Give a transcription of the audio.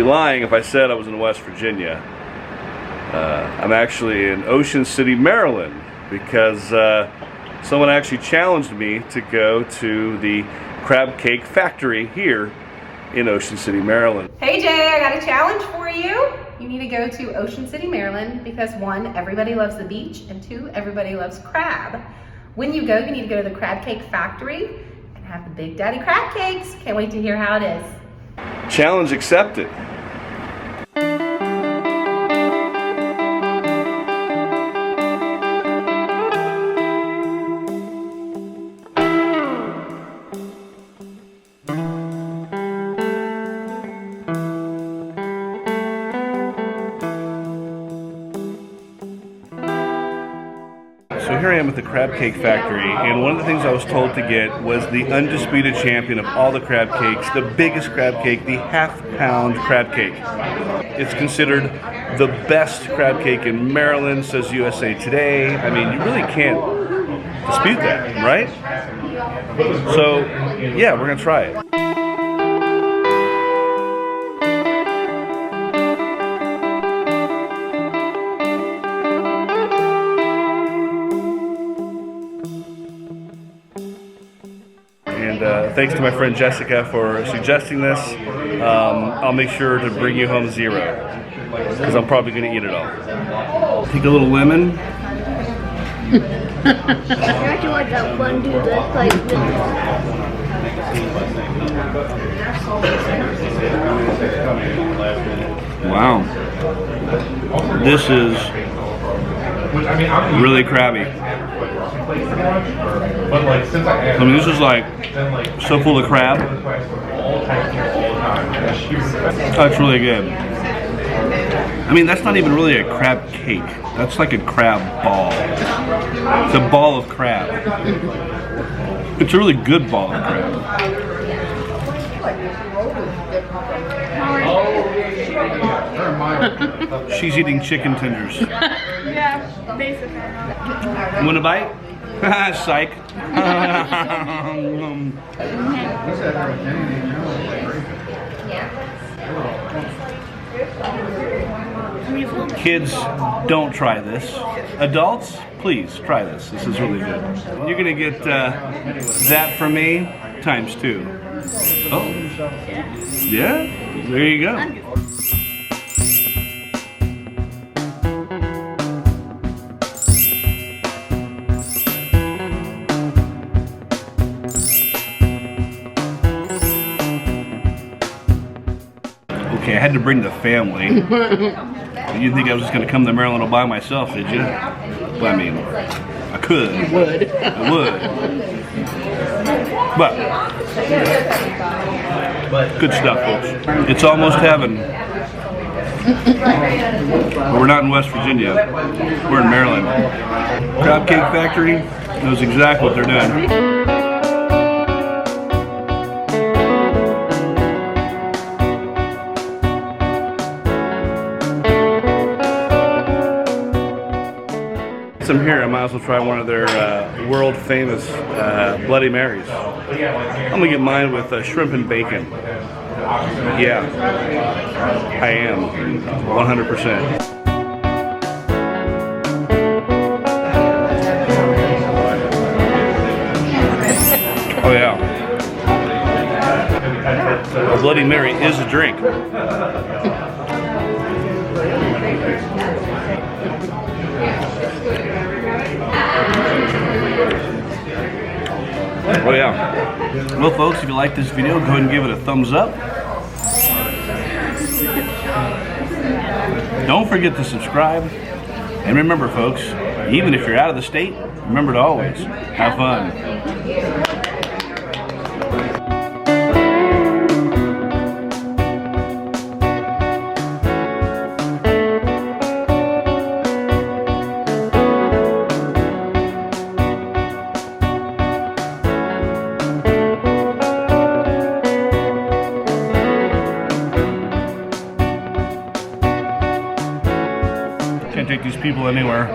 be lying if I said I was in West Virginia. I'm actually in Ocean City, Maryland, because someone actually challenged me to go to the Crabcake Factory here in Ocean City, Maryland. Hey Jay, I got a challenge for you. You need to go to Ocean City, Maryland, because 1, everybody loves the beach, and 2, everybody loves crab. When you go, you need to go to the Crabcake Factory and have the Big Daddy crab cakes. Can't wait to hear how it is. Challenge accepted. So here I am at the Crabcake Factory, and one of the things I was told to get was the undisputed champion of all the crab cakes, the biggest crab cake, the half-pound crab cake. It's considered the best crab cake in Maryland, says USA Today. I mean, you really can't dispute that, right? So, yeah, we're gonna try it. And thanks to my friend Jessica for suggesting this. I'll make sure to bring you home 0, because I'm probably going to eat it all. Take a little lemon. Actually, like that one dude that's like Wow. This is really crabby. I mean, this is like so full of crab. That's really good. I mean, that's not even really a crab cake. That's like a crab ball. It's a ball of crab. It's a really good ball of crab. She's eating chicken tenders. yeah, basically. You want a bite? Psych. Kids, don't try this. Adults, please try this. This is really good. You're gonna get that from me times 2. Oh, yeah. There you go. Okay, I had to bring the family. You didn't think I was just going to come to Maryland all by myself, did you? Well, I mean, I could. You would. I would. But, good stuff, folks. It's almost heaven. But we're not in West Virginia. We're in Maryland. Crabcake Factory knows exactly what they're doing. I'm here, I might as well try one of their world famous Bloody Marys. I'm gonna get mine with shrimp and bacon. Yeah, I am, 100%. Oh yeah. A Bloody Mary is a drink. Oh yeah. Well folks, if you like this video, go ahead and give it a thumbs up. Don't forget to subscribe. And remember folks, even if you're out of the state, remember to always have fun. Can't take these people anywhere.